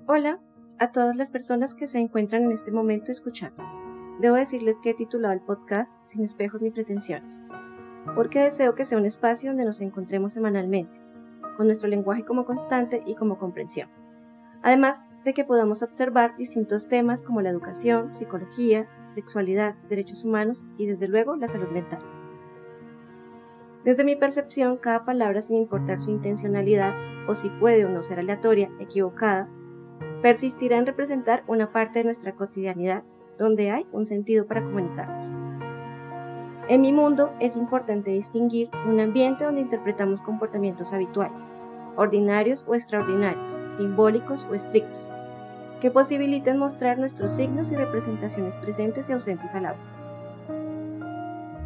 Hola a todas las personas que se encuentran en este momento escuchando. Debo decirles que he titulado el podcast Sin espejos ni pretensiones, porque deseo que sea un espacio donde nos encontremos semanalmente, con nuestro lenguaje como constante y como comprensión. Además de que podamos observar distintos temas como la educación, psicología, sexualidad, derechos humanos y desde luego la salud mental. Desde mi percepción, cada palabra, sin importar su intencionalidad o si puede o no ser aleatoria, equivocada, persistirá en representar una parte de nuestra cotidianidad donde hay un sentido para comunicarnos. En mi mundo es importante distinguir un ambiente donde interpretamos comportamientos habituales, ordinarios o extraordinarios, simbólicos o estrictos, que posibiliten mostrar nuestros signos y representaciones presentes y ausentes a la vez.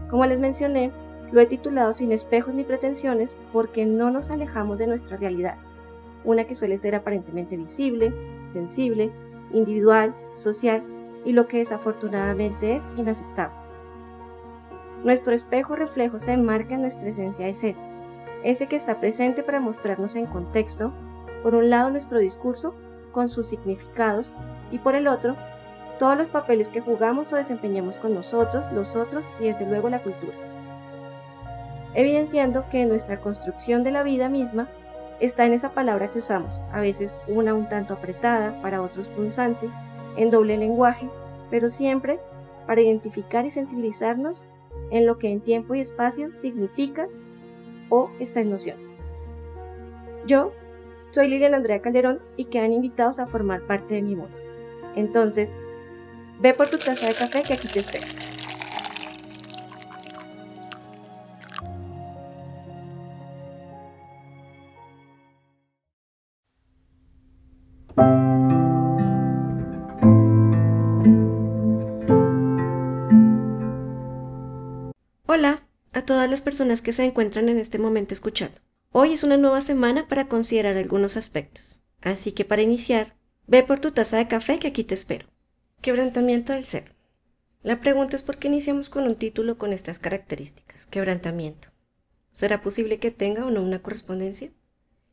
Como les mencioné, lo he titulado Sin espejos ni pretensiones porque no nos alejamos de nuestra realidad, una que suele ser aparentemente visible, sensible, individual, social y lo que desafortunadamente es inaceptable. Nuestro espejo reflejo se enmarca en nuestra esencia de ser, ese que está presente para mostrarnos en contexto, por un lado nuestro discurso con sus significados y por el otro, todos los papeles que jugamos o desempeñamos con nosotros, los otros y desde luego la cultura. Evidenciando que nuestra construcción de la vida misma está en esa palabra que usamos, a veces una un tanto apretada, para otros punzante, en doble lenguaje, pero siempre para identificar y sensibilizarnos en lo que en tiempo y espacio significa o está en nociones. Yo soy Liliana Andrea Calderón y quedan invitados a formar parte de mi mundo. Entonces, ve por tu taza de café que aquí te espero. Hola a todas las personas que se encuentran en este momento escuchando. Hoy es una nueva semana para considerar algunos aspectos, así que para iniciar, ve por tu taza de café que aquí te espero. Quebrantamiento del ser. La pregunta es por qué iniciamos con un título con estas características, quebrantamiento. ¿Será posible que tenga o no una correspondencia?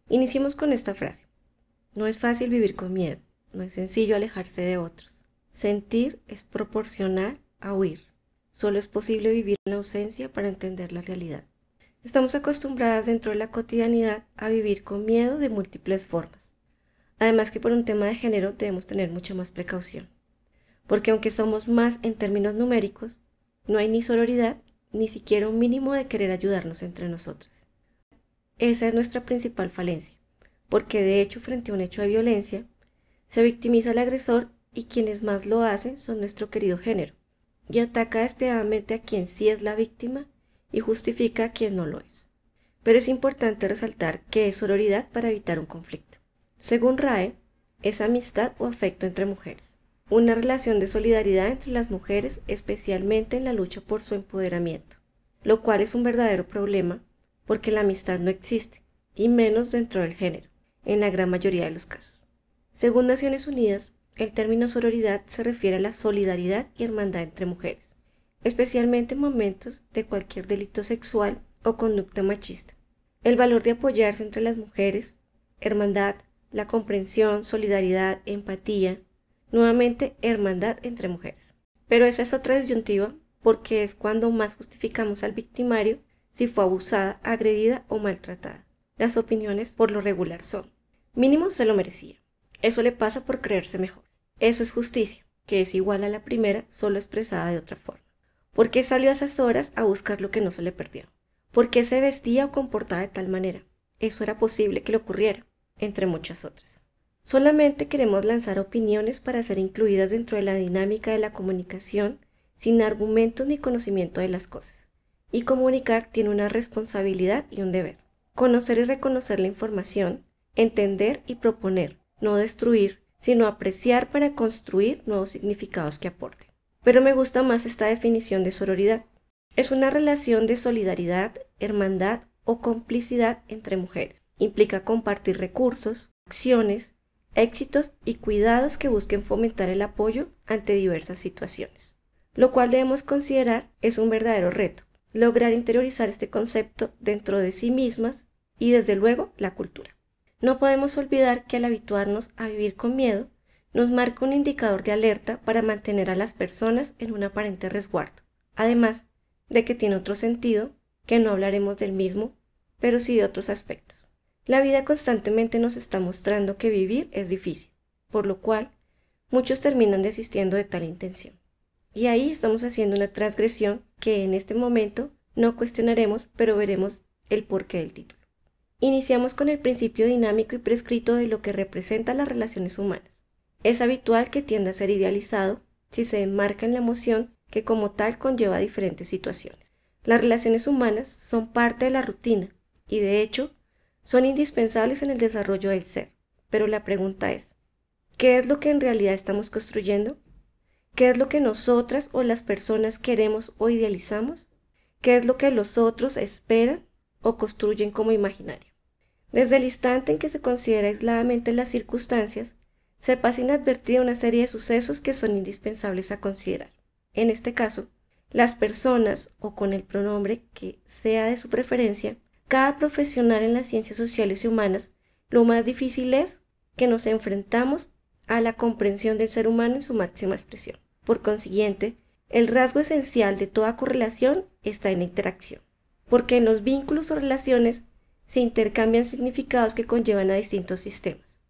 Iniciemos con esta frase. No es fácil vivir con miedo, no es sencillo alejarse de otros. Sentir es proporcional a huir. Solo es posible vivir en la ausencia para entender la realidad. Estamos acostumbradas dentro de la cotidianidad a vivir con miedo de múltiples formas. Además que por un tema de género debemos tener mucha más precaución. Porque aunque somos más en términos numéricos, no hay ni sororidad, ni siquiera un mínimo de querer ayudarnos entre nosotras. Esa es nuestra principal falencia, porque de hecho frente a un hecho de violencia, se victimiza al agresor y quienes más lo hacen son nuestro querido género, y ataca despiadadamente a quien sí es la víctima y justifica a quien no lo es. Pero es importante resaltar que es sororidad para evitar un conflicto. Según RAE, es amistad o afecto entre mujeres, una relación de solidaridad entre las mujeres, especialmente en la lucha por su empoderamiento, lo cual es un verdadero problema porque la amistad no existe, y menos dentro del género, en la gran mayoría de los casos. Según Naciones Unidas, el término sororidad se refiere a la solidaridad y hermandad entre mujeres, especialmente en momentos de cualquier delito sexual o conducta machista. El valor de apoyarse entre las mujeres, hermandad, la comprensión, solidaridad, empatía, nuevamente hermandad entre mujeres. Pero esa es otra disyuntiva porque es cuando más justificamos al victimario si fue abusada, agredida o maltratada. Las opiniones por lo regular son: mínimo se lo merecía. Eso le pasa por creerse mejor. Eso es justicia, que es igual a la primera, solo expresada de otra forma. ¿Por qué salió a esas horas a buscar lo que no se le perdió? ¿Por qué se vestía o comportaba de tal manera? Eso era posible que le ocurriera, entre muchas otras. Solamente queremos lanzar opiniones para ser incluidas dentro de la dinámica de la comunicación sin argumentos ni conocimiento de las cosas. Y comunicar tiene una responsabilidad y un deber. Conocer y reconocer la información, entender y proponer, no destruir, sino apreciar para construir nuevos significados que aporten. Pero me gusta más esta definición de sororidad. Es una relación de solidaridad, hermandad o complicidad entre mujeres. Implica compartir recursos, acciones, éxitos y cuidados que busquen fomentar el apoyo ante diversas situaciones. Lo cual debemos considerar es un verdadero reto, lograr interiorizar este concepto dentro de sí mismas y desde luego la cultura. No podemos olvidar que al habituarnos a vivir con miedo, nos marca un indicador de alerta para mantener a las personas en un aparente resguardo, además de que tiene otro sentido, que no hablaremos del mismo, pero sí de otros aspectos. La vida constantemente nos está mostrando que vivir es difícil, por lo cual muchos terminan desistiendo de tal intención. Y ahí estamos haciendo una transgresión que en este momento no cuestionaremos, pero veremos el porqué del título. Iniciamos con el principio dinámico y prescrito de lo que representan las relaciones humanas. Es habitual que tienda a ser idealizado si se enmarca en la emoción que como tal conlleva diferentes situaciones. Las relaciones humanas son parte de la rutina y de hecho son indispensables en el desarrollo del ser. Pero la pregunta es, ¿qué es lo que en realidad estamos construyendo? ¿Qué es lo que nosotras o las personas queremos o idealizamos? ¿Qué es lo que los otros esperan o construyen como imaginario? Desde el instante en que se considera aisladamente las circunstancias, se pasa inadvertida una serie de sucesos que son indispensables a considerar. En este caso, las personas o con el pronombre que sea de su preferencia, cada profesional en las ciencias sociales y humanas, lo más difícil es que nos enfrentamos a la comprensión del ser humano en su máxima expresión. Por consiguiente, el rasgo esencial de toda correlación está en la interacción, porque en los vínculos o relaciones se intercambian significados que conllevan a distintos sistemas.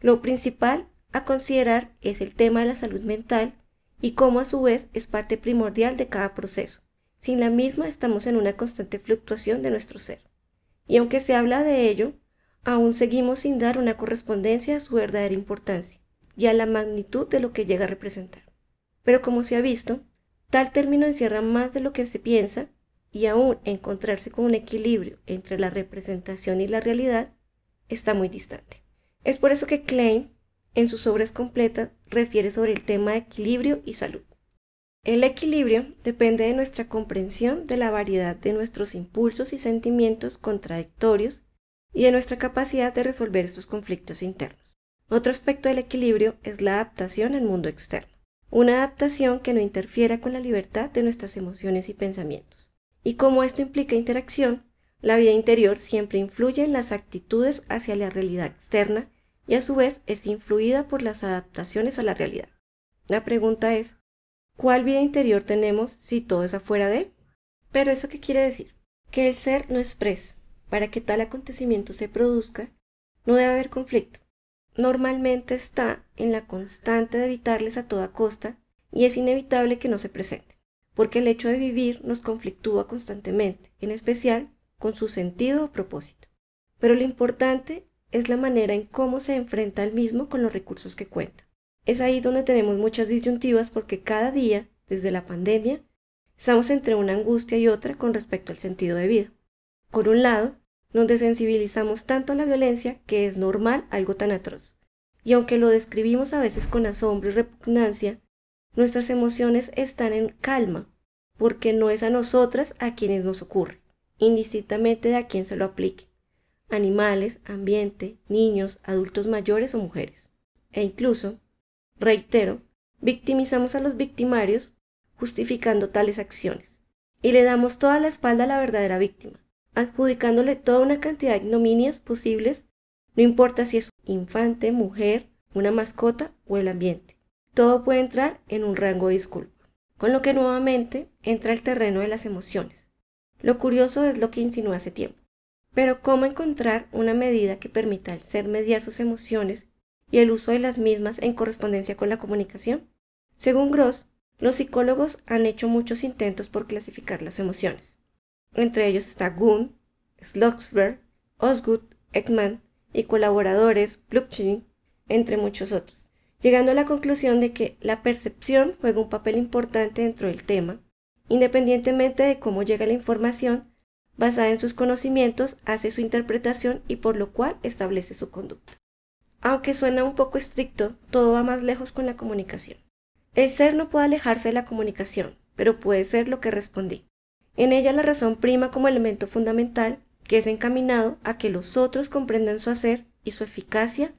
Lo principal a considerar es el tema de la salud mental y cómo a su vez es parte primordial de cada proceso. Sin la misma estamos en una constante fluctuación de nuestro ser. Y aunque se habla de ello, aún seguimos sin dar una correspondencia a su verdadera importancia y a la magnitud de lo que llega a representar. Pero como se ha visto, tal término encierra más de lo que se piensa y aún encontrarse con un equilibrio entre la representación y la realidad está muy distante. Es por eso que Klein, en sus obras completas, refiere sobre el tema de equilibrio y salud. El equilibrio depende de nuestra comprensión de la variedad de nuestros impulsos y sentimientos contradictorios y de nuestra capacidad de resolver estos conflictos internos. Otro aspecto del equilibrio es la adaptación al mundo externo, una adaptación que no interfiera con la libertad de nuestras emociones y pensamientos. Y como esto implica interacción, la vida interior siempre influye en las actitudes hacia la realidad externa y a su vez es influida por las adaptaciones a la realidad. La pregunta es, ¿cuál vida interior tenemos si todo es afuera de? ¿Pero eso qué quiere decir? Que el ser no expresa. Para que tal acontecimiento se produzca, no debe haber conflicto. Normalmente está en la constante de evitarles a toda costa y es inevitable que no se presente, porque el hecho de vivir nos conflictúa constantemente, en especial con su sentido o propósito. Pero lo importante es la manera en cómo se enfrenta al mismo con los recursos que cuenta. Es ahí donde tenemos muchas disyuntivas porque cada día, desde la pandemia, estamos entre una angustia y otra con respecto al sentido de vida. Por un lado, nos desensibilizamos tanto a la violencia que es normal algo tan atroz. Y aunque lo describimos a veces con asombro y repugnancia, nuestras emociones están en calma, porque no es a nosotras a quienes nos ocurre, indistintamente de a quién se lo aplique. Animales, ambiente, niños, adultos mayores o mujeres. E incluso, reitero, victimizamos a los victimarios justificando tales acciones. Y le damos toda la espalda a la verdadera víctima, adjudicándole toda una cantidad de ignominias posibles, no importa si es infante, mujer, una mascota o el ambiente. Todo puede entrar en un rango de disculpa, con lo que nuevamente entra el terreno de las emociones. Lo curioso es lo que insinué hace tiempo. Pero ¿cómo encontrar una medida que permita al ser mediar sus emociones y el uso de las mismas en correspondencia con la comunicación? Según Gross, los psicólogos han hecho muchos intentos por clasificar las emociones. Entre ellos está Gunn, Schlossberg, Osgood, Ekman y colaboradores Plutchik, entre muchos otros, llegando a la conclusión de que la percepción juega un papel importante dentro del tema, independientemente de cómo llega la información, basada en sus conocimientos, hace su interpretación y por lo cual establece su conducta. Aunque suena un poco estricto, todo va más lejos con la comunicación. El ser no puede alejarse de la comunicación, pero puede ser lo que respondí. En ella la razón prima como elemento fundamental que es encaminado a que los otros comprendan su hacer y su eficacia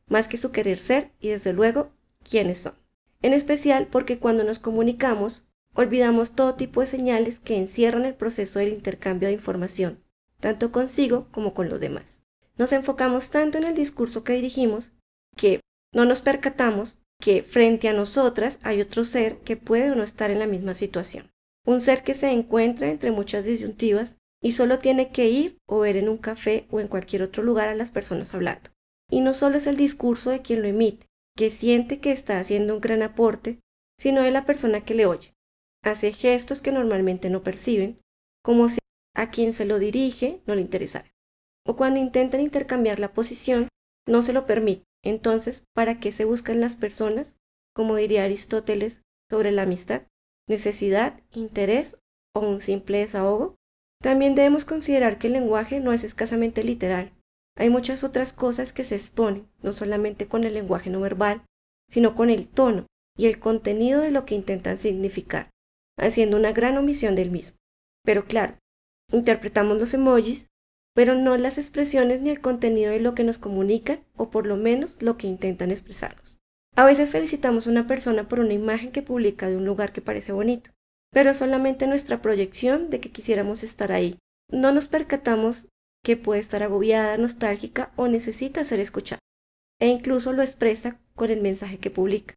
más que su querer ser y desde luego quiénes son. En especial porque cuando nos comunicamos olvidamos todo tipo de señales que encierran el proceso del intercambio de información, tanto consigo como con los demás. Nos enfocamos tanto en el discurso que dirigimos que no nos percatamos que frente a nosotras hay otro ser que puede o no estar en la misma situación. Un ser que se encuentra entre muchas disyuntivas y solo tiene que ir o ver en un café o en cualquier otro lugar a las personas hablando. Y no solo es el discurso de quien lo emite, que siente que está haciendo un gran aporte, sino de la persona que le oye. Hace gestos que normalmente no perciben, como si a quien se lo dirige no le interesara. O cuando intentan intercambiar la posición, no se lo permite. Entonces, ¿para qué se buscan las personas? Como diría Aristóteles sobre la amistad, necesidad, interés o un simple desahogo. También debemos considerar que el lenguaje no es escasamente literal. Hay muchas otras cosas que se exponen, no solamente con el lenguaje no verbal, sino con el tono y el contenido de lo que intentan significar, haciendo una gran omisión del mismo. Pero claro, interpretamos los emojis, pero no las expresiones ni el contenido de lo que nos comunican, o por lo menos lo que intentan expresarnos. A veces felicitamos a una persona por una imagen que publica de un lugar que parece bonito, pero solamente nuestra proyección de que quisiéramos estar ahí. No nos percatamos que puede estar agobiada, nostálgica o necesita ser escuchada, e incluso lo expresa con el mensaje que publica.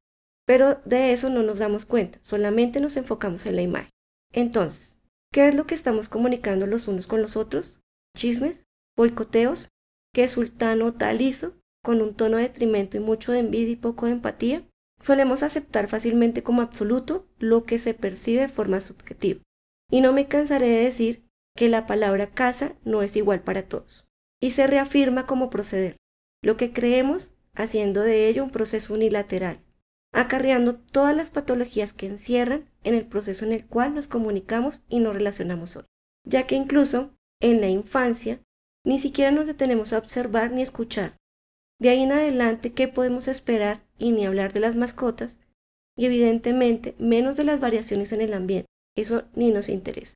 Pero de eso no nos damos cuenta, solamente nos enfocamos en la imagen. Entonces, ¿qué es lo que estamos comunicando los unos con los otros? ¿Chismes? ¿Boicoteos? ¿Que sultano tal hizo? ¿Con un tono de detrimento y mucho de envidia y poco de empatía? Solemos aceptar fácilmente como absoluto lo que se percibe de forma subjetiva. Y no me cansaré de decir que la palabra casa no es igual para todos. Y se reafirma como proceder, lo que creemos, haciendo de ello un proceso unilateral, acarreando todas las patologías que encierran en el proceso en el cual nos comunicamos y nos relacionamos hoy. Ya que incluso en la infancia ni siquiera nos detenemos a observar ni escuchar. De ahí en adelante, ¿qué podemos esperar? Y ni hablar de las mascotas, y evidentemente menos de las variaciones en el ambiente. Eso ni nos interesa.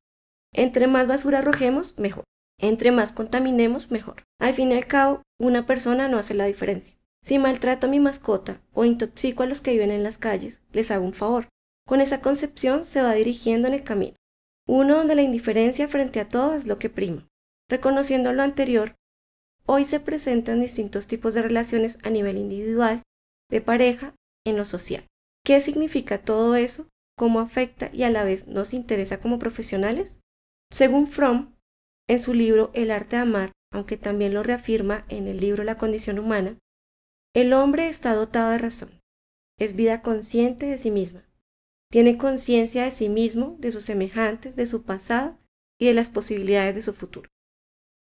Entre más basura arrojemos, mejor. Entre más contaminemos, mejor. Al fin y al cabo, una persona no hace la diferencia. Si maltrato a mi mascota o intoxico a los que viven en las calles, les hago un favor. Con esa concepción se va dirigiendo en el camino. Uno donde la indiferencia frente a todo es lo que prima. Reconociendo lo anterior, hoy se presentan distintos tipos de relaciones a nivel individual, de pareja, en lo social. ¿Qué significa todo eso? ¿Cómo afecta y a la vez nos interesa como profesionales? Según Fromm, en su libro El arte de amar, aunque también lo reafirma en el libro La condición humana, el hombre está dotado de razón, es vida consciente de sí misma, tiene conciencia de sí mismo, de sus semejantes, de su pasado y de las posibilidades de su futuro.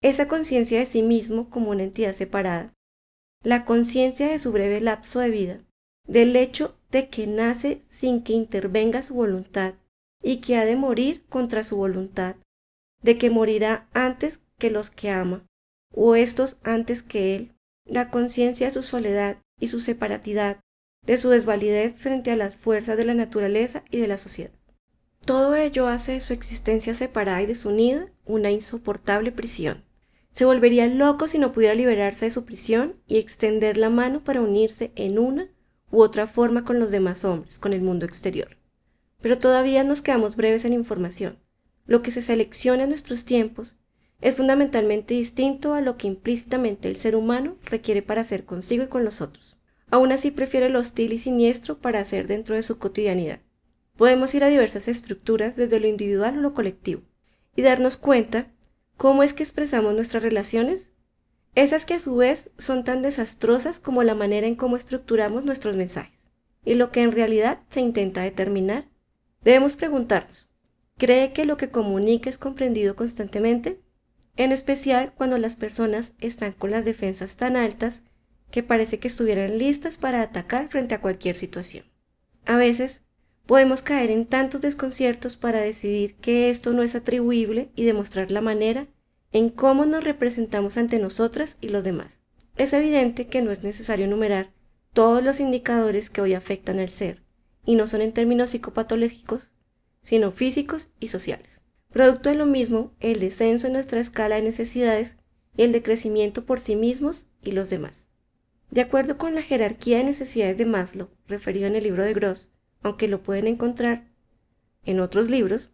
Esa conciencia de sí mismo como una entidad separada, la conciencia de su breve lapso de vida, del hecho de que nace sin que intervenga su voluntad y que ha de morir contra su voluntad, de que morirá antes que los que ama, o estos antes que él, la conciencia de su soledad y su separatidad, de su desvalidez frente a las fuerzas de la naturaleza y de la sociedad. Todo ello hace de su existencia separada y desunida una insoportable prisión. Se volvería loco si no pudiera liberarse de su prisión y extender la mano para unirse en una u otra forma con los demás hombres, con el mundo exterior. Pero todavía nos quedamos breves en información. Lo que se selecciona en nuestros tiempos es fundamentalmente distinto a lo que implícitamente el ser humano requiere para hacer consigo y con los otros. Aún así prefiere lo hostil y siniestro para hacer dentro de su cotidianidad. Podemos ir a diversas estructuras desde lo individual o lo colectivo y darnos cuenta cómo es que expresamos nuestras relaciones, esas que a su vez son tan desastrosas como la manera en cómo estructuramos nuestros mensajes y lo que en realidad se intenta determinar. Debemos preguntarnos, ¿cree que lo que comunica es comprendido constantemente? En especial cuando las personas están con las defensas tan altas que parece que estuvieran listas para atacar frente a cualquier situación. A veces podemos caer en tantos desconciertos para decidir que esto no es atribuible y demostrar la manera en cómo nos representamos ante nosotras y los demás. Es evidente que no es necesario enumerar todos los indicadores que hoy afectan al ser, y no son en términos psicopatológicos, sino físicos y sociales. Producto de lo mismo, el descenso en nuestra escala de necesidades y el decrecimiento por sí mismos y los demás. De acuerdo con la jerarquía de necesidades de Maslow, referido en el libro de Gross, aunque lo pueden encontrar en otros libros,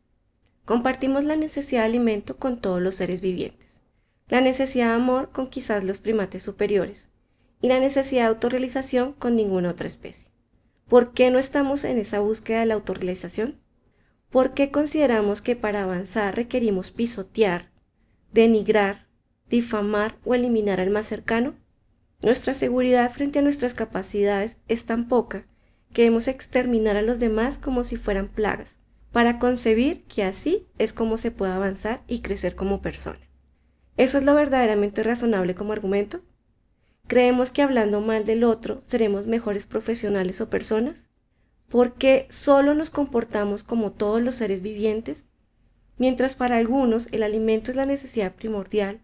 compartimos la necesidad de alimento con todos los seres vivientes. la necesidad de amor con quizás los primates superiores y la necesidad de autorrealización con ninguna otra especie. ¿Por qué no estamos en esa búsqueda de la autorrealización? ¿Por qué consideramos que para avanzar requerimos pisotear, denigrar, difamar o eliminar al más cercano? Nuestra seguridad frente a nuestras capacidades es tan poca que debemos exterminar a los demás como si fueran plagas, para concebir que así es como se puede avanzar y crecer como persona. ¿Eso es lo verdaderamente razonable como argumento? ¿Creemos que hablando mal del otro seremos mejores profesionales o personas? ¿Por qué solo nos comportamos como todos los seres vivientes? Mientras para algunos el alimento es la necesidad primordial,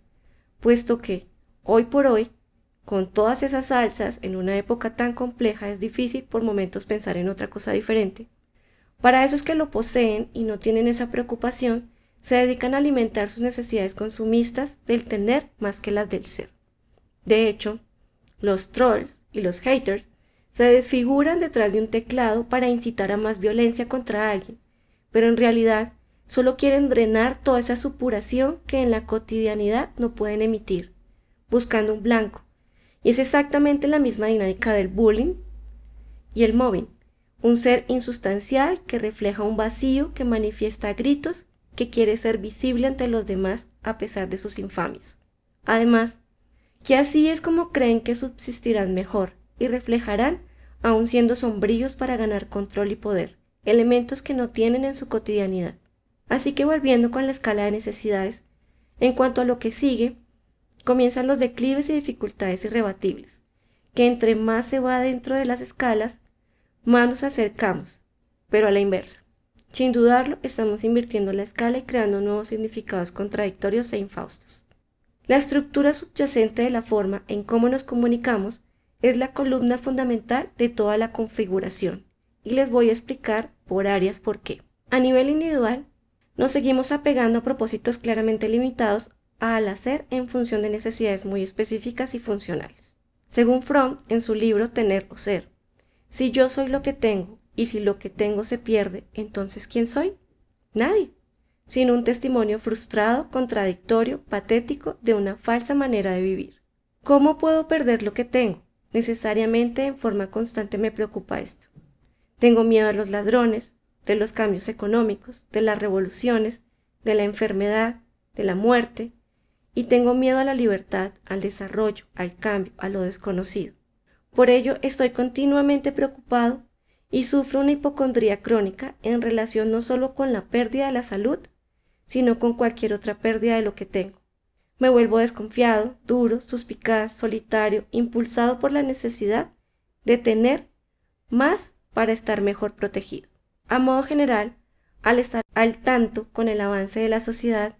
puesto que, hoy por hoy, con todas esas salsas, en una época tan compleja es difícil por momentos pensar en otra cosa diferente. Para esos que lo poseen y no tienen esa preocupación, se dedican a alimentar sus necesidades consumistas del tener más que las del ser. De hecho, los trolls y los haters se desfiguran detrás de un teclado para incitar a más violencia contra alguien, pero en realidad solo quieren drenar toda esa supuración que en la cotidianidad no pueden emitir, buscando un blanco. Y es exactamente la misma dinámica del bullying y el mobbing, un ser insustancial que refleja un vacío que manifiesta a gritos que quiere ser visible ante los demás a pesar de sus infamias. Además, que así es como creen que subsistirán mejor y reflejarán, aun siendo sombríos para ganar control y poder, elementos que no tienen en su cotidianidad. Así que volviendo con la escala de necesidades, en cuanto a lo que sigue, comienzan los declives y dificultades irrebatibles, que entre más se va dentro de las escalas, más nos acercamos, pero a la inversa. Sin dudarlo, estamos invirtiendo la escala y creando nuevos significados contradictorios e infaustos. La estructura subyacente de la forma en cómo nos comunicamos es la columna fundamental de toda la configuración, y les voy a explicar por áreas por qué. A nivel individual, nos seguimos apegando a propósitos claramente limitados al hacer en función de necesidades muy específicas y funcionales. Según Fromm, en su libro Tener o Ser, si yo soy lo que tengo y si lo que tengo se pierde, entonces ¿quién soy? Nadie, sino un testimonio frustrado, contradictorio, patético de una falsa manera de vivir. ¿Cómo puedo perder lo que tengo? Necesariamente en forma constante me preocupa esto. Tengo miedo a los ladrones, de los cambios económicos, de las revoluciones, de la enfermedad, de la muerte, y tengo miedo a la libertad, al desarrollo, al cambio, a lo desconocido. Por ello estoy continuamente preocupado y sufro una hipocondría crónica en relación no solo con la pérdida de la salud, sino con cualquier otra pérdida de lo que tengo. Me vuelvo desconfiado, duro, suspicaz, solitario, impulsado por la necesidad de tener más para estar mejor protegido. A modo general, al estar al tanto con el avance de la sociedad,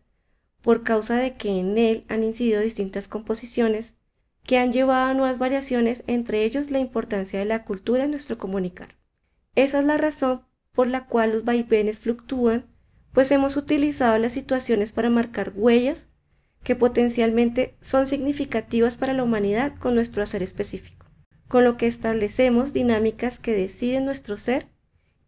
por causa de que en él han incidido distintas composiciones que han llevado a nuevas variaciones, entre ellos la importancia de la cultura en nuestro comunicar. Esa es la razón por la cual los vaivenes fluctúan, pues hemos utilizado las situaciones para marcar huellas que potencialmente son significativas para la humanidad con nuestro hacer específico, con lo que establecemos dinámicas que deciden nuestro ser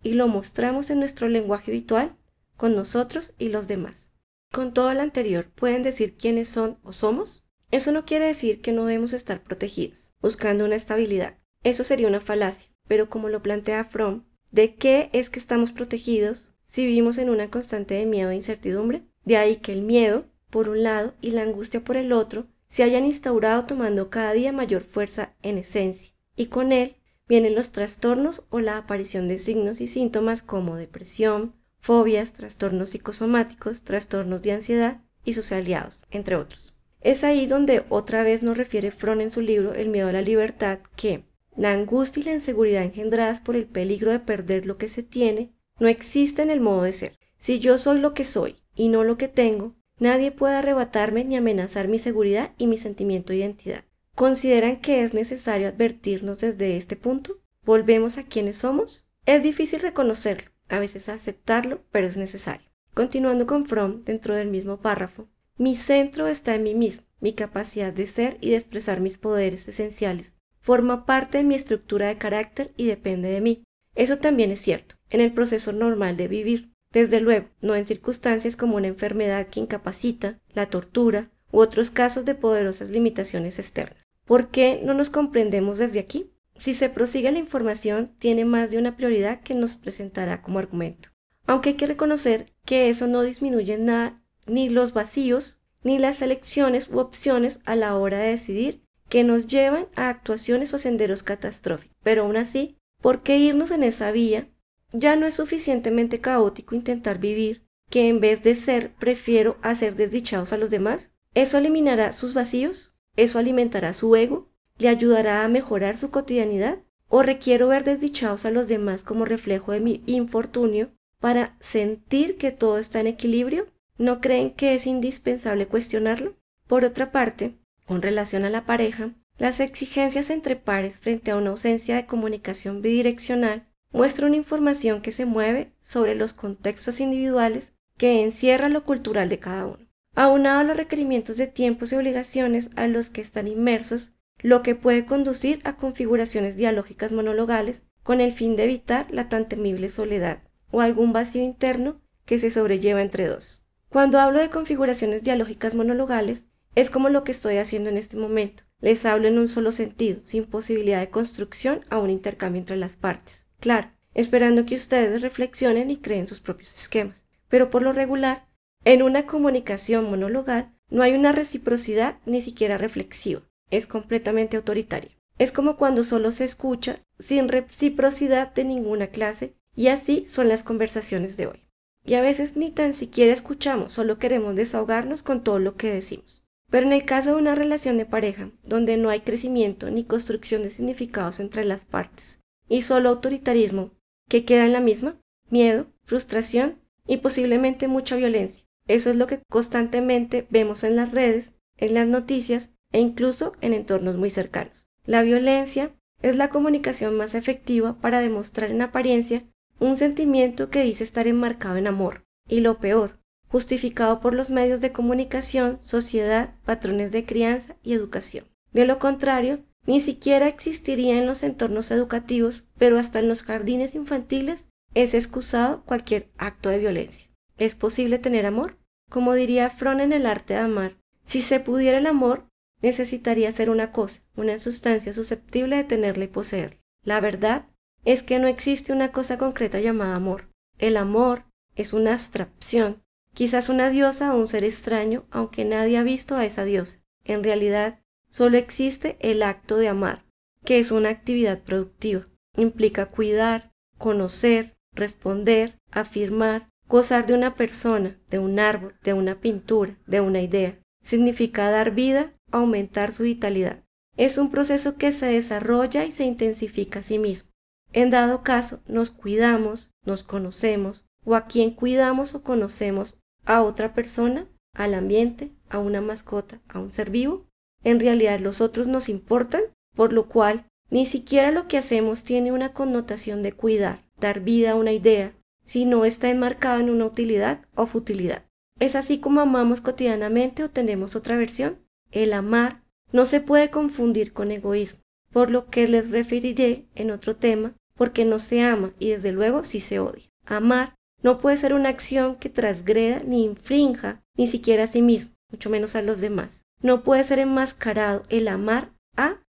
y lo mostramos en nuestro lenguaje habitual con nosotros y los demás. Con todo lo anterior, ¿pueden decir quiénes son o somos? Eso no quiere decir que no debemos estar protegidos, buscando una estabilidad. Eso sería una falacia, pero como lo plantea Fromm, ¿de qué es que estamos protegidos si vivimos en una constante de miedo e incertidumbre? De ahí que el miedo, por un lado, y la angustia por el otro, se hayan instaurado tomando cada día mayor fuerza en esencia, y con él vienen los trastornos o la aparición de signos y síntomas como depresión, fobias, trastornos psicosomáticos, trastornos de ansiedad y sus aliados, entre otros. Es ahí donde otra vez nos refiere Fromm en su libro El miedo a la libertad que la angustia y la inseguridad engendradas por el peligro de perder lo que se tiene no existe en el modo de ser. Si yo soy lo que soy y no lo que tengo, nadie puede arrebatarme ni amenazar mi seguridad y mi sentimiento de identidad. ¿Consideran que es necesario advertirnos desde este punto? ¿Volvemos a quienes somos? Es difícil reconocerlo, a veces aceptarlo, pero es necesario. Continuando con Fromm, dentro del mismo párrafo, mi centro está en mí mismo, mi capacidad de ser y de expresar mis poderes esenciales. Forma parte de mi estructura de carácter y depende de mí. Eso también es cierto, en el proceso normal de vivir. Desde luego, no en circunstancias como una enfermedad que incapacita, la tortura u otros casos de poderosas limitaciones externas. ¿Por qué no nos comprendemos desde aquí? Si se prosigue la información, tiene más de una prioridad que nos presentará como argumento. Aunque hay que reconocer que eso no disminuye en nada ni los vacíos, ni las elecciones u opciones a la hora de decidir que nos llevan a actuaciones o senderos catastróficos. Pero aún así, ¿por qué irnos en esa vía? Ya no es suficientemente caótico intentar vivir, que en vez de ser, prefiero hacer desdichados a los demás. ¿Eso eliminará sus vacíos? ¿Eso alimentará su ego? ¿Le ayudará a mejorar su cotidianidad? ¿O requiero ver desdichados a los demás como reflejo de mi infortunio para sentir que todo está en equilibrio? ¿No creen que es indispensable cuestionarlo? Por otra parte, con relación a la pareja, las exigencias entre pares frente a una ausencia de comunicación bidireccional muestran una información que se mueve sobre los contextos individuales que encierra lo cultural de cada uno, aunado a los requerimientos de tiempos y obligaciones a los que están inmersos, lo que puede conducir a configuraciones dialógicas monologales con el fin de evitar la tan temible soledad o algún vacío interno que se sobrelleva entre dos. Cuando hablo de configuraciones dialógicas monologales, es como lo que estoy haciendo en este momento. Les hablo en un solo sentido, sin posibilidad de construcción a un intercambio entre las partes. Claro, esperando que ustedes reflexionen y creen sus propios esquemas. Pero por lo regular, en una comunicación monologal no hay una reciprocidad ni siquiera reflexiva. Es completamente autoritaria. Es como cuando solo se escucha sin reciprocidad de ninguna clase, y así son las conversaciones de hoy. Y a veces ni tan siquiera escuchamos, solo queremos desahogarnos con todo lo que decimos. Pero en el caso de una relación de pareja, donde no hay crecimiento ni construcción de significados entre las partes, y solo autoritarismo, ¿qué queda en la misma? Miedo, frustración y posiblemente mucha violencia. Eso es lo que constantemente vemos en las redes, en las noticias e incluso en entornos muy cercanos. La violencia es la comunicación más efectiva para demostrar en apariencia un sentimiento que dice estar enmarcado en amor, y lo peor, justificado por los medios de comunicación, sociedad, patrones de crianza y educación. De lo contrario, ni siquiera existiría en los entornos educativos, pero hasta en los jardines infantiles es excusado cualquier acto de violencia. ¿Es posible tener amor? Como diría Fromm en El arte de amar, si se pudiera el amor, necesitaría ser una cosa, una sustancia susceptible de tenerla y poseerla. La verdad es que no existe una cosa concreta llamada amor. El amor es una abstracción, quizás una diosa o un ser extraño, aunque nadie ha visto a esa diosa. En realidad, solo existe el acto de amar, que es una actividad productiva. Implica cuidar, conocer, responder, afirmar, gozar de una persona, de un árbol, de una pintura, de una idea. Significa dar vida, aumentar su vitalidad. Es un proceso que se desarrolla y se intensifica a sí mismo. En dado caso, nos cuidamos, nos conocemos, o a quien cuidamos o conocemos, a otra persona, al ambiente, a una mascota, a un ser vivo. En realidad los otros nos importan, por lo cual ni siquiera lo que hacemos tiene una connotación de cuidar, dar vida a una idea, sino está enmarcado en una utilidad o futilidad. ¿Es así como amamos cotidianamente o tenemos otra versión? El amar no se puede confundir con egoísmo, por lo que les referiré en otro tema, porque no se ama y desde luego sí se odia. Amar no puede ser una acción que transgreda ni infrinja ni siquiera a sí mismo, mucho menos a los demás. No puede ser enmascarado el amar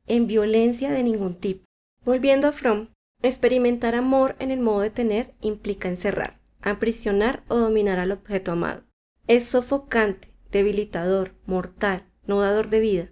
en violencia de ningún tipo. Volviendo a Fromm, experimentar amor en el modo de tener implica encerrar, aprisionar o dominar al objeto amado. Es sofocante, debilitador, mortal, no dador de vida.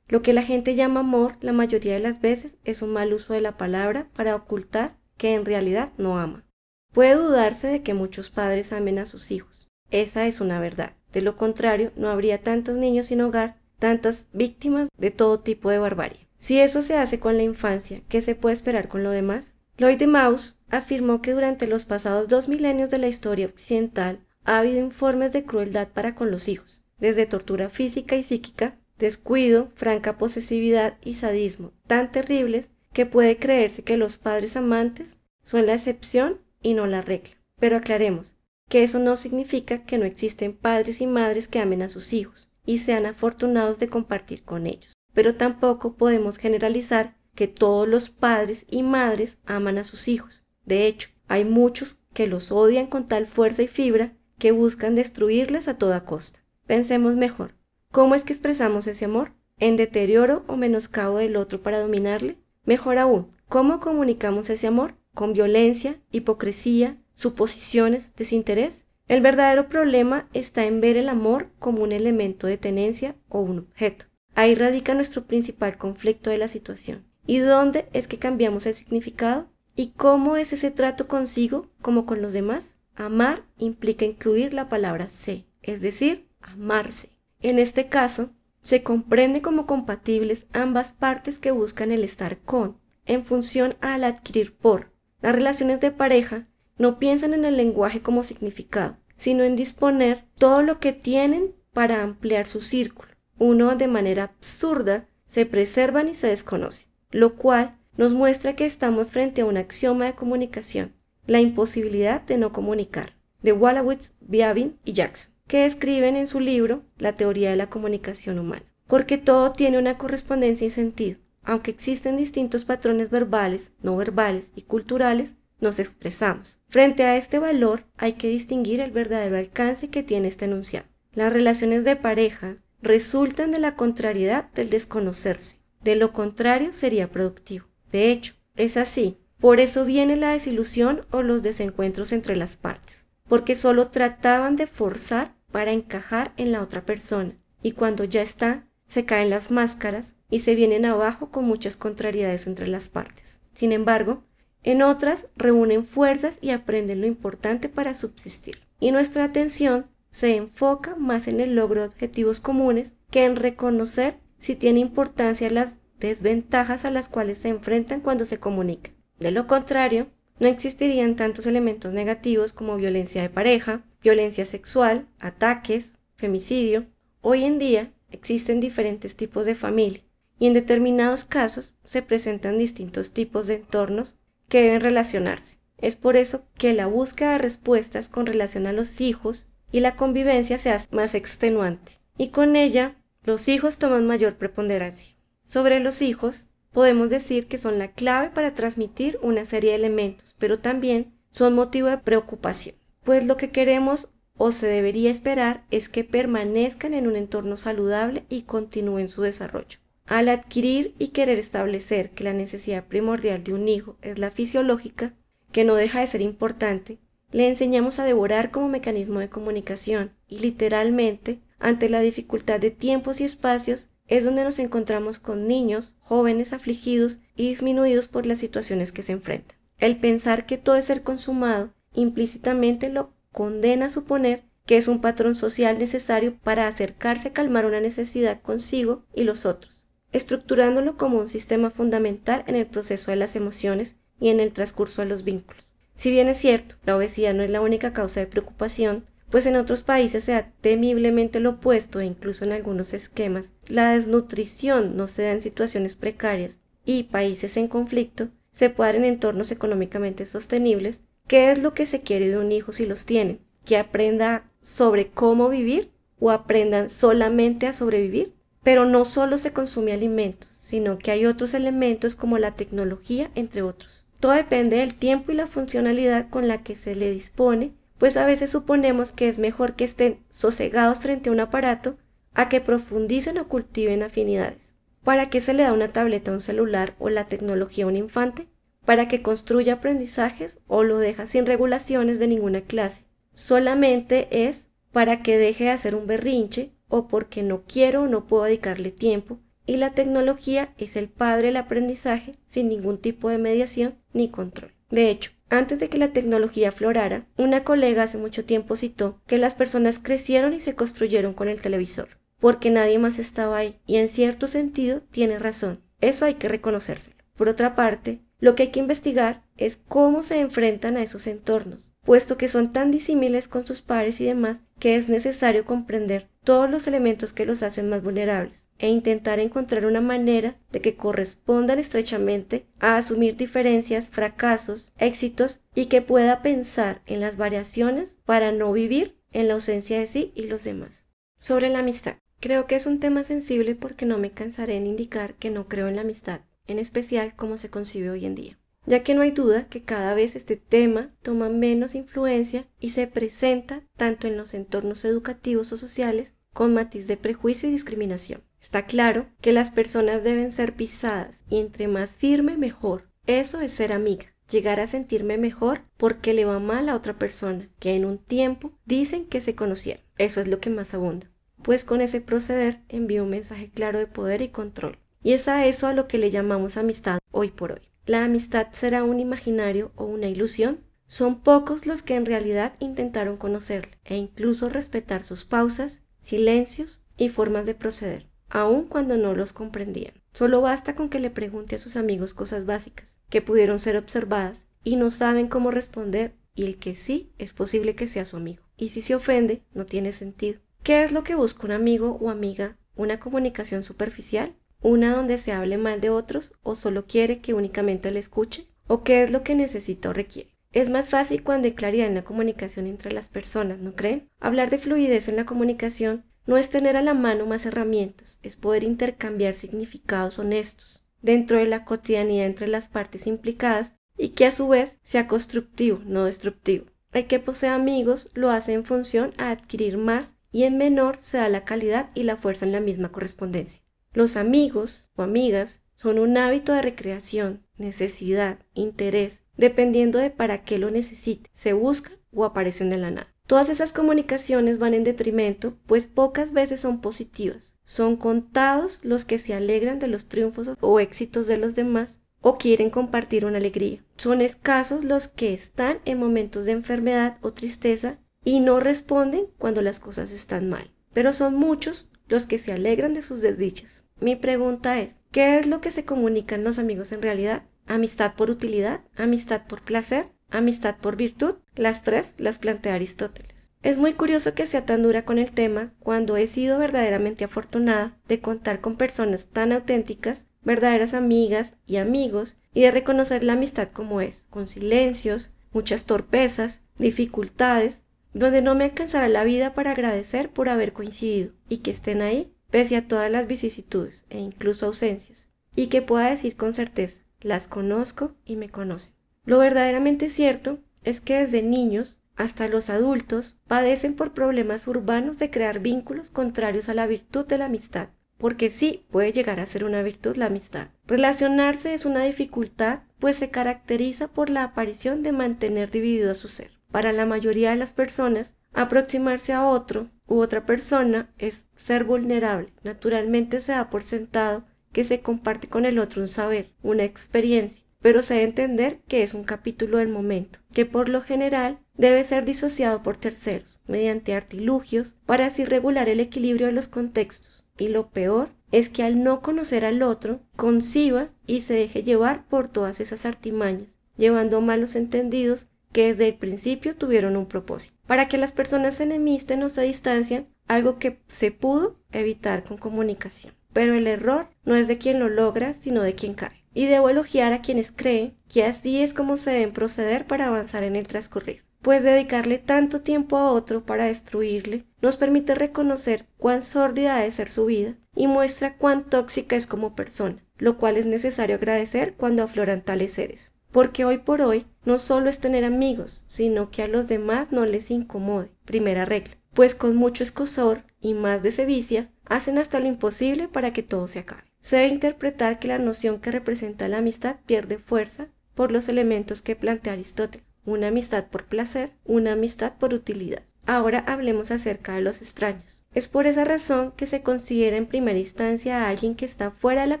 Lo que la gente llama amor, la mayoría de las veces, es un mal uso de la palabra para ocultar que en realidad no ama. Puede dudarse de que muchos padres amen a sus hijos. Esa es una verdad. De lo contrario, no habría tantos niños sin hogar, tantas víctimas de todo tipo de barbarie. Si eso se hace con la infancia, ¿qué se puede esperar con lo demás? Lloyd de Maus afirmó que durante los pasados 2 milenios de la historia occidental ha habido informes de crueldad para con los hijos, desde tortura física y psíquica, descuido, franca posesividad y sadismo, tan terribles que puede creerse que los padres amantes son la excepción y no la regla. Pero aclaremos que eso no significa que no existen padres y madres que amen a sus hijos y sean afortunados de compartir con ellos. Pero tampoco podemos generalizar que todos los padres y madres aman a sus hijos. De hecho, hay muchos que los odian con tal fuerza y fibra que buscan destruirles a toda costa. Pensemos mejor. ¿Cómo es que expresamos ese amor? ¿En deterioro o menoscabo del otro para dominarle? Mejor aún, ¿cómo comunicamos ese amor? ¿Con violencia, hipocresía, suposiciones, desinterés? El verdadero problema está en ver el amor como un elemento de tenencia o un objeto. Ahí radica nuestro principal conflicto de la situación. ¿Y dónde es que cambiamos el significado? ¿Y cómo es ese trato consigo como con los demás? Amar implica incluir la palabra se, es decir, amarse. En este caso, se comprende como compatibles ambas partes que buscan el estar con, en función al adquirir por. Las relaciones de pareja no piensan en el lenguaje como significado, sino en disponer todo lo que tienen para ampliar su círculo. Uno, de manera absurda, se preservan y se desconocen, lo cual nos muestra que estamos frente a un axioma de comunicación, la imposibilidad de no comunicar, de Wolowitz, Biavin y Jackson, que escriben en su libro La teoría de la comunicación humana. Porque todo tiene una correspondencia y sentido. Aunque existen distintos patrones verbales, no verbales y culturales, nos expresamos. Frente a este valor hay que distinguir el verdadero alcance que tiene este enunciado. Las relaciones de pareja resultan de la contrariedad del desconocerse. De lo contrario sería productivo. De hecho, es así. Por eso viene la desilusión o los desencuentros entre las partes. Porque solo trataban de forzar para encajar en la otra persona. Y cuando ya está, se caen las máscaras y se vienen abajo con muchas contrariedades entre las partes. Sin embargo, en otras reúnen fuerzas y aprenden lo importante para subsistir. Y nuestra atención se enfoca más en el logro de objetivos comunes que en reconocer si tiene importancia las desventajas a las cuales se enfrentan cuando se comunican. De lo contrario, no existirían tantos elementos negativos como violencia de pareja, violencia sexual, ataques, femicidio. Hoy en día existen diferentes tipos de familia y en determinados casos se presentan distintos tipos de entornos que deben relacionarse. Es por eso que la búsqueda de respuestas con relación a los hijos y la convivencia se hace más extenuante, y con ella los hijos toman mayor preponderancia. Sobre los hijos, podemos decir que son la clave para transmitir una serie de elementos, pero también son motivo de preocupación, pues lo que queremos o se debería esperar es que permanezcan en un entorno saludable y continúen su desarrollo. Al adquirir y querer establecer que la necesidad primordial de un hijo es la fisiológica, que no deja de ser importante, le enseñamos a devorar como mecanismo de comunicación y literalmente, ante la dificultad de tiempos y espacios, es donde nos encontramos con niños, jóvenes afligidos y disminuidos por las situaciones que se enfrentan. El pensar que todo es ser consumado implícitamente lo condena a suponer que es un patrón social necesario para acercarse a calmar una necesidad consigo y los otros, estructurándolo como un sistema fundamental en el proceso de las emociones y en el transcurso de los vínculos. Si bien es cierto, la obesidad no es la única causa de preocupación, pues en otros países se da temiblemente lo opuesto e incluso en algunos esquemas, la desnutrición no se da en situaciones precarias y países en conflicto se puede dar en entornos económicamente sostenibles. ¿Qué es lo que se quiere de un hijo si los tiene? ¿Que aprenda sobre cómo vivir o aprendan solamente a sobrevivir? Pero no solo se consume alimentos, sino que hay otros elementos como la tecnología, entre otros. Todo depende del tiempo y la funcionalidad con la que se le dispone, pues a veces suponemos que es mejor que estén sosegados frente a un aparato a que profundicen o cultiven afinidades. ¿Para qué se le da una tableta a un celular o la tecnología a un infante? ¿Para que construya aprendizajes o lo deja sin regulaciones de ninguna clase? Solamente es para que deje de hacer un berrinche o porque no quiero o no puedo dedicarle tiempo, y la tecnología es el padre del aprendizaje sin ningún tipo de mediación ni control. De hecho, antes de que la tecnología aflorara, una colega hace mucho tiempo citó que las personas crecieron y se construyeron con el televisor, porque nadie más estaba ahí, y en cierto sentido tiene razón, eso hay que reconocérselo. Por otra parte, lo que hay que investigar es cómo se enfrentan a esos entornos, puesto que son tan disímiles con sus pares y demás que es necesario comprender todos los elementos que los hacen más vulnerables e intentar encontrar una manera de que correspondan estrechamente a asumir diferencias, fracasos, éxitos y que pueda pensar en las variaciones para no vivir en la ausencia de sí y los demás. Sobre la amistad. Creo que es un tema sensible porque no me cansaré en indicar que no creo en la amistad, en especial como se concibe hoy en día, ya que no hay duda que cada vez este tema toma menos influencia y se presenta tanto en los entornos educativos o sociales con matiz de prejuicio y discriminación. Está claro que las personas deben ser pisadas y entre más firme mejor. Eso es ser amiga. Llegar a sentirme mejor porque le va mal a otra persona que en un tiempo dicen que se conocieron. Eso es lo que más abunda. Pues con ese proceder envía un mensaje claro de poder y control. Y es a eso a lo que le llamamos amistad hoy por hoy. ¿La amistad será un imaginario o una ilusión? Son pocos los que en realidad intentaron conocerle e incluso respetar sus pausas, silencios y formas de proceder, aun cuando no los comprendían. Solo basta con que le pregunte a sus amigos cosas básicas, que pudieron ser observadas y no saben cómo responder, y el que sí es posible que sea su amigo. Y si se ofende, no tiene sentido. ¿Qué es lo que busca un amigo o amiga? ¿Una comunicación superficial? ¿Una donde se hable mal de otros o solo quiere que únicamente le escuche? ¿O qué es lo que necesita o requiere? Es más fácil cuando hay claridad en la comunicación entre las personas, ¿no creen? Hablar de fluidez en la comunicación no es tener a la mano más herramientas, es poder intercambiar significados honestos dentro de la cotidianidad entre las partes implicadas y que a su vez sea constructivo, no destructivo. El que posee amigos lo hace en función a adquirir más y en menor se da la calidad y la fuerza en la misma correspondencia. Los amigos o amigas son un hábito de recreación, necesidad, interés, dependiendo de para qué lo necesite, se buscan o aparecen de la nada. Todas esas comunicaciones van en detrimento, pues pocas veces son positivas. Son contados los que se alegran de los triunfos o éxitos de los demás o quieren compartir una alegría. Son escasos los que están en momentos de enfermedad o tristeza y no responden cuando las cosas están mal. Pero son muchos los que se alegran de sus desdichas. Mi pregunta es, ¿qué es lo que se comunican los amigos en realidad? ¿Amistad por utilidad? ¿Amistad por placer? ¿Amistad por virtud? Las tres las plantea Aristóteles. Es muy curioso que sea tan dura con el tema cuando he sido verdaderamente afortunada de contar con personas tan auténticas, verdaderas amigas y amigos, y de reconocer la amistad como es, con silencios, muchas torpezas, dificultades, donde no me alcanzará la vida para agradecer por haber coincidido y que estén ahí pese a todas las vicisitudes e incluso ausencias, y que pueda decir con certeza, las conozco y me conocen. Lo verdaderamente cierto es que desde niños hasta los adultos padecen por problemas urbanos de crear vínculos contrarios a la virtud de la amistad, porque sí puede llegar a ser una virtud la amistad. Relacionarse es una dificultad, pues se caracteriza por la aparición de mantener dividido a su ser. Para la mayoría de las personas, aproximarse a otro u otra persona es ser vulnerable. Naturalmente se da por sentado que se comparte con el otro un saber, una experiencia, pero se debe entender que es un capítulo del momento, que por lo general debe ser disociado por terceros, mediante artilugios, para así regular el equilibrio de los contextos. Y lo peor es que al no conocer al otro, conciba y se deje llevar por todas esas artimañas, llevando malos entendidos que desde el principio tuvieron un propósito. Para que las personas se enemisten o se distancian, algo que se pudo evitar con comunicación. Pero el error no es de quien lo logra, sino de quien cae. Y debo elogiar a quienes creen que así es como se deben proceder para avanzar en el transcurrir. Pues dedicarle tanto tiempo a otro para destruirle nos permite reconocer cuán sórdida debe ser su vida y muestra cuán tóxica es como persona, lo cual es necesario agradecer cuando afloran tales seres. Porque hoy por hoy no solo es tener amigos, sino que a los demás no les incomode, primera regla, pues con mucho escozor y más de sevicia hacen hasta lo imposible para que todo se acabe. Se debe interpretar que la noción que representa la amistad pierde fuerza por los elementos que plantea Aristóteles, una amistad por placer, una amistad por utilidad. Ahora hablemos acerca de los extraños. Es por esa razón que se considera en primera instancia a alguien que está fuera de la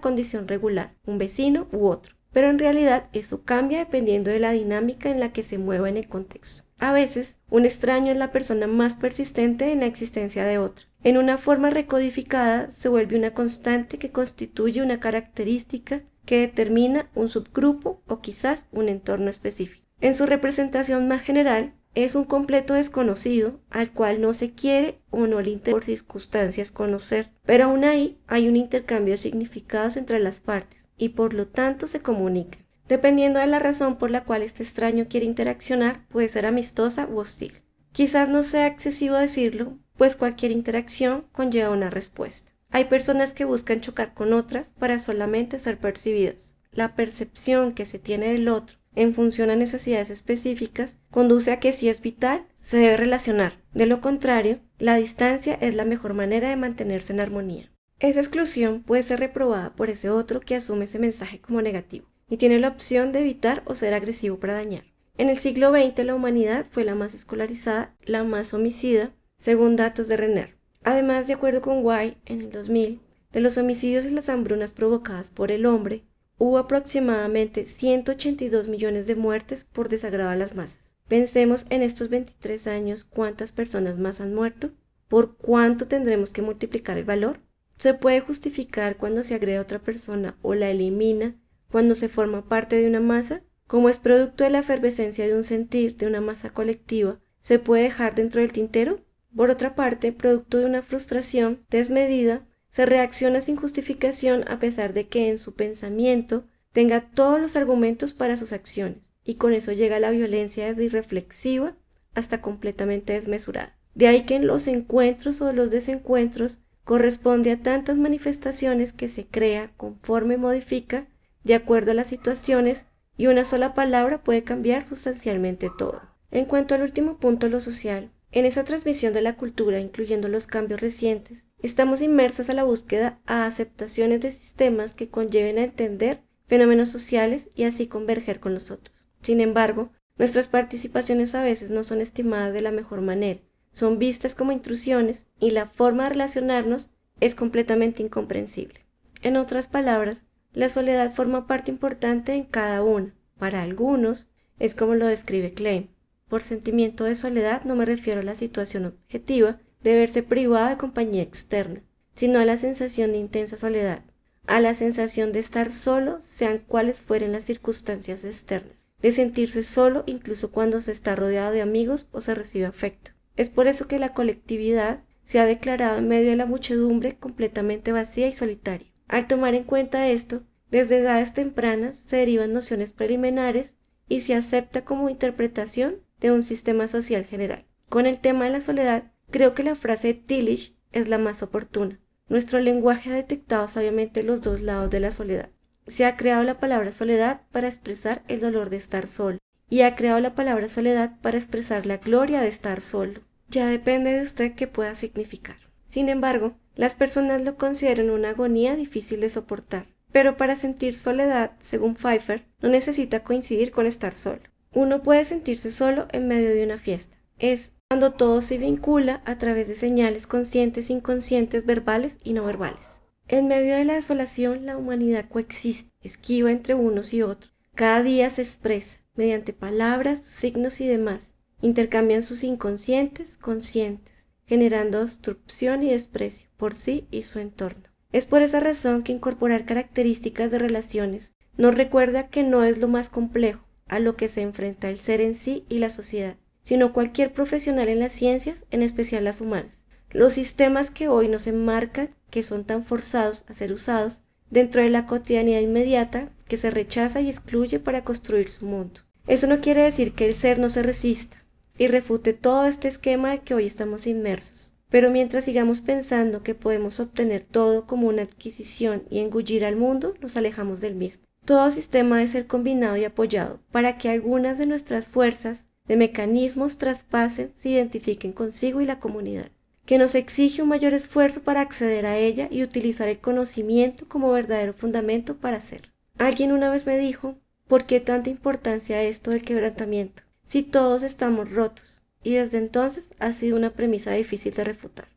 condición regular, un vecino u otro. Pero en realidad eso cambia dependiendo de la dinámica en la que se mueva en el contexto. A veces, un extraño es la persona más persistente en la existencia de otra. En una forma recodificada se vuelve una constante que constituye una característica que determina un subgrupo o quizás un entorno específico. En su representación más general, es un completo desconocido al cual no se quiere o no le interesa por circunstancias conocer, pero aún ahí hay un intercambio de significados entre las partes y por lo tanto se comunican. Dependiendo de la razón por la cual este extraño quiere interaccionar, puede ser amistosa u hostil. Quizás no sea excesivo decirlo, pues cualquier interacción conlleva una respuesta. Hay personas que buscan chocar con otras para solamente ser percibidas. La percepción que se tiene del otro en función a necesidades específicas conduce a que si es vital, se debe relacionar. De lo contrario, la distancia es la mejor manera de mantenerse en armonía. Esa exclusión puede ser reprobada por ese otro que asume ese mensaje como negativo y tiene la opción de evitar o ser agresivo para dañar. En el siglo XX la humanidad fue la más escolarizada, la más homicida, según datos de Renner. Además, de acuerdo con White, en el 2000, de los homicidios y las hambrunas provocadas por el hombre, hubo aproximadamente 182 millones de muertes por desagrado a las masas. Pensemos en estos 23 años cuántas personas más han muerto, por cuánto tendremos que multiplicar el valor. Se puede justificar cuando se agrede a otra persona o la elimina, cuando se forma parte de una masa, como es producto de la efervescencia de un sentir de una masa colectiva, ¿se puede dejar dentro del tintero? Por otra parte, producto de una frustración desmedida, se reacciona sin justificación a pesar de que en su pensamiento tenga todos los argumentos para sus acciones, y con eso llega la violencia desde irreflexiva hasta completamente desmesurada. De ahí que en los encuentros o los desencuentros corresponde a tantas manifestaciones que se crea conforme modifica de acuerdo a las situaciones, y una sola palabra puede cambiar sustancialmente todo. En cuanto al último punto, lo social, en esa transmisión de la cultura, incluyendo los cambios recientes, estamos inmersas a la búsqueda a aceptaciones de sistemas que conlleven a entender fenómenos sociales y así converger con los otros. Sin embargo, nuestras participaciones a veces no son estimadas de la mejor manera, son vistas como intrusiones y la forma de relacionarnos es completamente incomprensible. En otras palabras, la soledad forma parte importante en cada una. Para algunos, es como lo describe Klein. Por sentimiento de soledad no me refiero a la situación objetiva de verse privada de compañía externa, sino a la sensación de intensa soledad, a la sensación de estar solo, sean cuales fueren las circunstancias externas, de sentirse solo incluso cuando se está rodeado de amigos o se recibe afecto. Es por eso que la colectividad se ha declarado en medio de la muchedumbre completamente vacía y solitaria. Al tomar en cuenta esto, desde edades tempranas se derivan nociones preliminares y se acepta como interpretación de un sistema social general. Con el tema de la soledad, creo que la frase de Tillich es la más oportuna. Nuestro lenguaje ha detectado sabiamente los dos lados de la soledad. Se ha creado la palabra soledad para expresar el dolor de estar solo, y ha creado la palabra soledad para expresar la gloria de estar solo. Ya depende de usted qué pueda significar. Sin embargo, las personas lo consideran una agonía difícil de soportar. Pero para sentir soledad, según Pfeiffer, no necesita coincidir con estar solo. Uno puede sentirse solo en medio de una fiesta. Es cuando todo se vincula a través de señales conscientes e inconscientes, verbales y no verbales. En medio de la desolación, la humanidad coexiste, esquiva entre unos y otros. Cada día se expresa, mediante palabras, signos y demás. Intercambian sus inconscientes, conscientes, generando obstrucción y desprecio por sí y su entorno. Es por esa razón que incorporar características de relaciones nos recuerda que no es lo más complejo a lo que se enfrenta el ser en sí y la sociedad, sino cualquier profesional en las ciencias, en especial las humanas. Los sistemas que hoy nos enmarcan, que son tan forzados a ser usados, dentro de la cotidianidad inmediata, que se rechaza y excluye para construir su mundo. Eso no quiere decir que el ser no se resista y refute todo este esquema del que hoy estamos inmersos. Pero mientras sigamos pensando que podemos obtener todo como una adquisición y engullir al mundo, nos alejamos del mismo. Todo sistema debe ser combinado y apoyado para que algunas de nuestras fuerzas de mecanismos traspasen, se identifiquen consigo y la comunidad, que nos exige un mayor esfuerzo para acceder a ella y utilizar el conocimiento como verdadero fundamento para ser. Alguien una vez me dijo, ¿por qué tanta importancia a esto del quebrantamiento? Si todos estamos rotos, y desde entonces ha sido una premisa difícil de refutar.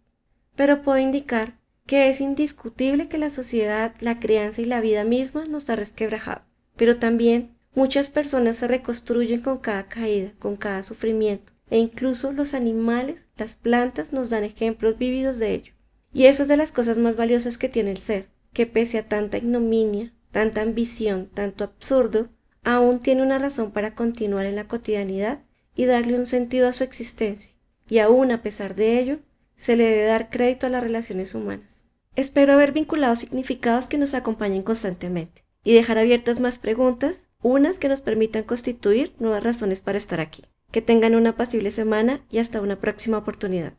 Pero puedo indicar que es indiscutible que la sociedad, la crianza y la vida misma nos ha resquebrajado, pero también muchas personas se reconstruyen con cada caída, con cada sufrimiento, e incluso los animales, las plantas nos dan ejemplos vívidos de ello. Y eso es de las cosas más valiosas que tiene el ser, que pese a tanta ignominia, tanta ambición, tanto absurdo, aún tiene una razón para continuar en la cotidianidad y darle un sentido a su existencia, y aún a pesar de ello, se le debe dar crédito a las relaciones humanas. Espero haber vinculado significados que nos acompañen constantemente, y dejar abiertas más preguntas, unas que nos permitan constituir nuevas razones para estar aquí. Que tengan una apacible semana y hasta una próxima oportunidad.